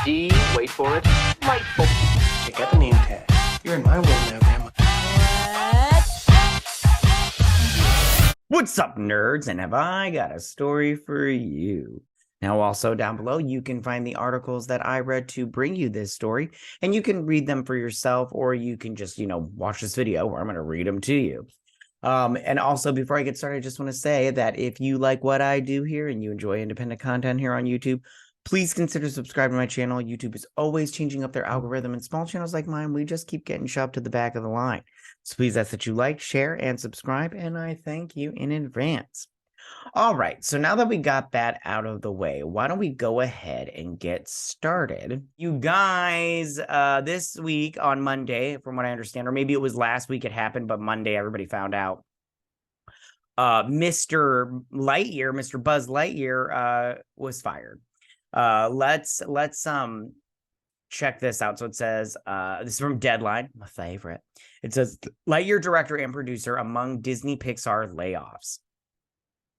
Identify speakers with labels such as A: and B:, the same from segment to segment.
A: D, wait for it, delightful.
B: Check out the name tag. You're in my world now, Grandma.
C: What's up, nerds? And have I got a story for you? Now, also down below, you can find the articles that I read to bring you this story, and you can read them for yourself, or you can just, watch this video where I'm going to read them to you. And also, before I get started, I just want to say that if you like what I do here and you enjoy independent content here on YouTube, please consider subscribing to my channel. YouTube is always changing up their algorithm, and small channels like mine, we just keep getting shoved to the back of the line. So please ask that you like, share, and subscribe, and I thank you in advance. All right, so now that we got that out of the way, why don't we go ahead and get started? You guys, this week on Monday, from what I understand, or maybe it was last week it happened, but Monday everybody found out, Mr. Lightyear, Mr. Buzz Lightyear, was fired. Let's check this out. So it says, this is from Deadline, my favorite. It says, Lightyear director and producer among Disney Pixar layoffs.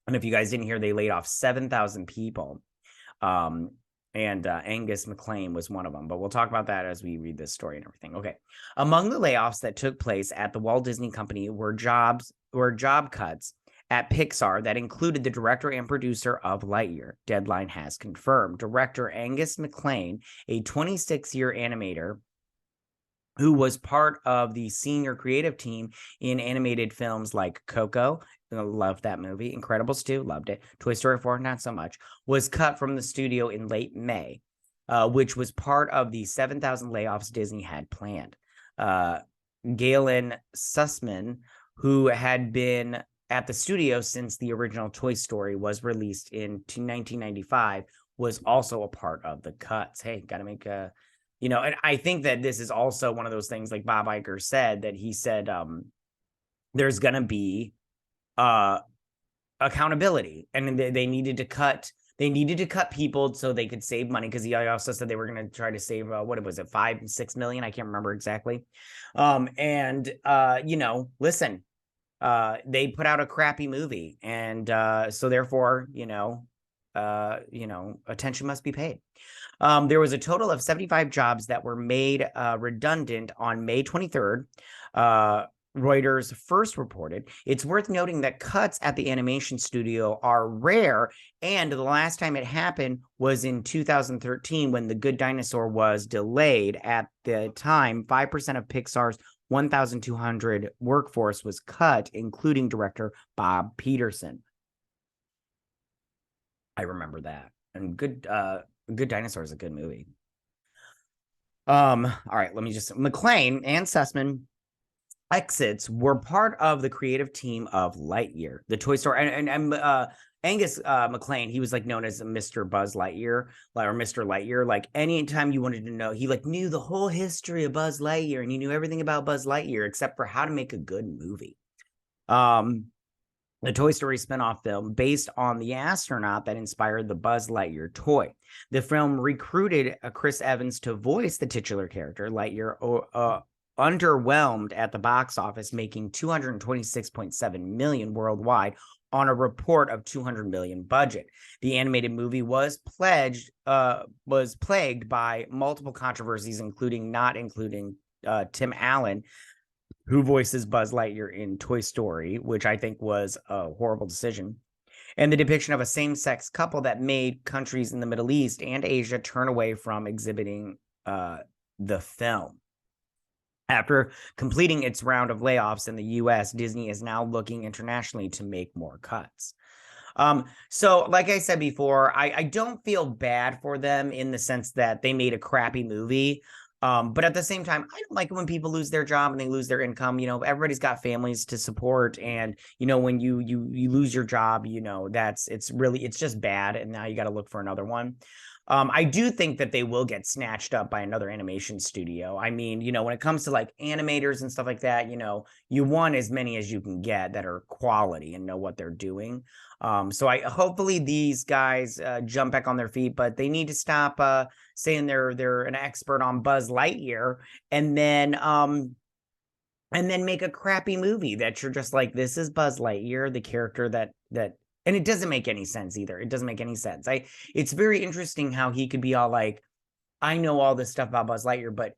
C: And if you guys didn't hear, they laid off 7,000 people. And Angus McLean was one of them. But we'll talk about that as we read this story and everything. Okay. Among the layoffs that took place at the Walt Disney Company were job cuts at Pixar that included the director and producer of Lightyear. Deadline has confirmed. Director Angus McLean, a 26-year animator who was part of the senior creative team in animated films like Coco, loved that movie, Incredibles 2, loved it, Toy Story 4, not so much, was cut from the studio in late May, which was part of the 7,000 layoffs Disney had planned. Galen Sussman, who had been at the studio since the original Toy Story was released in 1995, was also a part of the cuts. Hey, got to make a... and I think that this is also one of those things, like Bob Iger said, that he said there's going to be accountability, and they needed to cut people so they could save money, because he also said they were going to try to save, what was it, 5 and 6 million? I can't remember exactly. Listen, they put out a crappy movie, and so therefore, attention must be paid. There was a total of 75 jobs that were made redundant on May 23rd. Reuters first reported. It's worth noting that cuts at the animation studio are rare, and the last time it happened was in 2013 when The Good Dinosaur was delayed. At the time, 5% of Pixar's 1,200 workforce was cut, including director Bob Peterson. I remember that. And Good Dinosaur is a good movie. All right, let me just... McLean and Sussman exits were part of the creative team of Lightyear, the Toy Story, and Angus McLean, he was known as Mr. Buzz Lightyear, or Mr. Lightyear. Like, anytime you wanted to know, he knew the whole history of Buzz Lightyear, and he knew everything about Buzz Lightyear except for how to make a good movie. The Toy Story spinoff film based on the astronaut that inspired the Buzz Lightyear toy. The film recruited Chris Evans to voice the titular character. Lightyear underwhelmed at the box office, making $226.7 million worldwide on a report of $200 million budget. The animated movie was plagued by multiple controversies, including Tim Allen, who voices Buzz Lightyear in Toy Story, which I think was a horrible decision, and the depiction of a same-sex couple that made countries in the Middle East and Asia turn away from exhibiting the film. After completing its round of layoffs in the U.S., Disney is now looking internationally to make more cuts. So like I said before, I don't feel bad for them in the sense that they made a crappy movie. But at the same time, I don't like it when people lose their job and they lose their income. Everybody's got families to support, and when you lose your job, it's just bad, and now you got to look for another one. I do think that they will get snatched up by another animation studio. I mean, when it comes to animators and stuff like that, you want as many as you can get that are quality and know what they're doing. So hopefully these guys jump back on their feet, but they need to stop saying they're an expert on Buzz Lightyear and then make a crappy movie that you're just like, this is Buzz Lightyear, the character that And it doesn't make any sense either. It doesn't make any sense. It's very interesting how he could be all like, I know all this stuff about Buzz Lightyear, but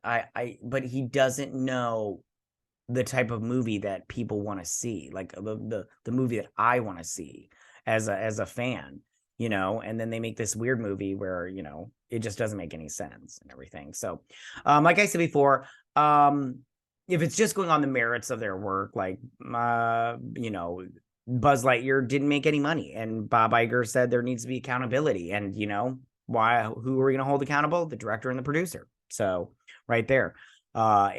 C: but he doesn't know the type of movie that people want to see, like the movie that I want to see as a fan, you know. And then they make this weird movie where, you know, it just doesn't make any sense and everything. So, like I said before, if it's just going on the merits of their work, like, you know, Buzz Lightyear didn't make any money, and Bob Iger said there needs to be accountability, and you know, who are we going to hold accountable? The director and the producer. So right there. Bob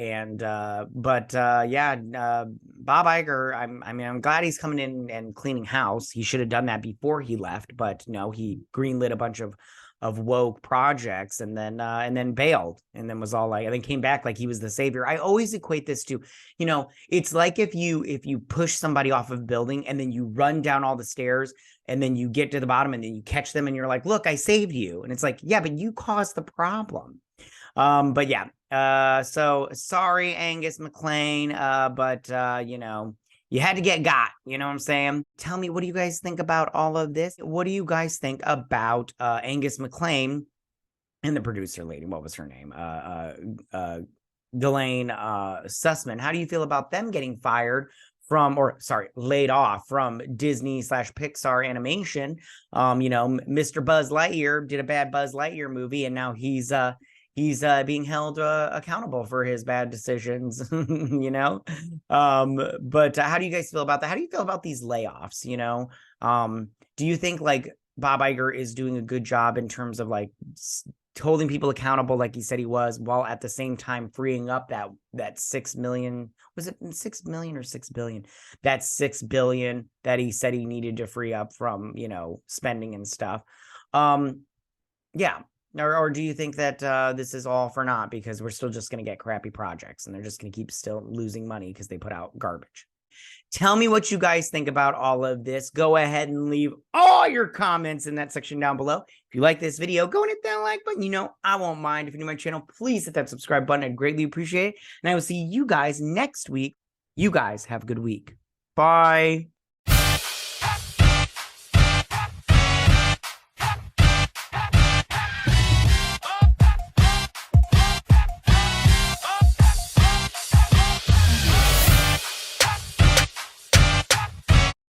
C: Iger, I'm glad he's coming in and cleaning house. He should have done that before he left, but no, he greenlit a bunch of woke projects and then bailed, and then was all like, and then came back like he was the savior. I always equate this to, you know, it's like if you push somebody off of a building and then you run down all the stairs and then you get to the bottom and then you catch them and you're like, look, I saved you. And it's like, yeah, but you caused the problem. But yeah, so sorry, Angus McLean, but you know, you had to get got, you know what I'm saying? Tell me, what do you guys think about all of this? What do you guys think about Angus McLean and the producer lady? What was her name? Ghislaine Sussman. How do you feel about them getting fired from, or sorry, laid off from Disney/Pixar animation? You know, Mr. Buzz Lightyear did a bad Buzz Lightyear movie, and now he's being held accountable for his bad decisions, you know. But how do you guys feel about that? How do you feel about these layoffs? You know, do you think like Bob Iger is doing a good job in terms of like holding people accountable, like he said he was, while at the same time freeing up that 6 million, was it 6 million or 6 billion? That 6 billion that he said he needed to free up from, you know, spending and stuff. Yeah. Or do you think that this is all for naught because we're still just going to get crappy projects and they're just going to keep still losing money because they put out garbage? Tell me what you guys think about all of this. Go ahead and leave all your comments in that section down below. If you like this video, go and hit that like button. You know, I won't mind. If you're new to my channel, please hit that subscribe button. I'd greatly appreciate it. And I will see you guys next week. You guys have a good week. Bye.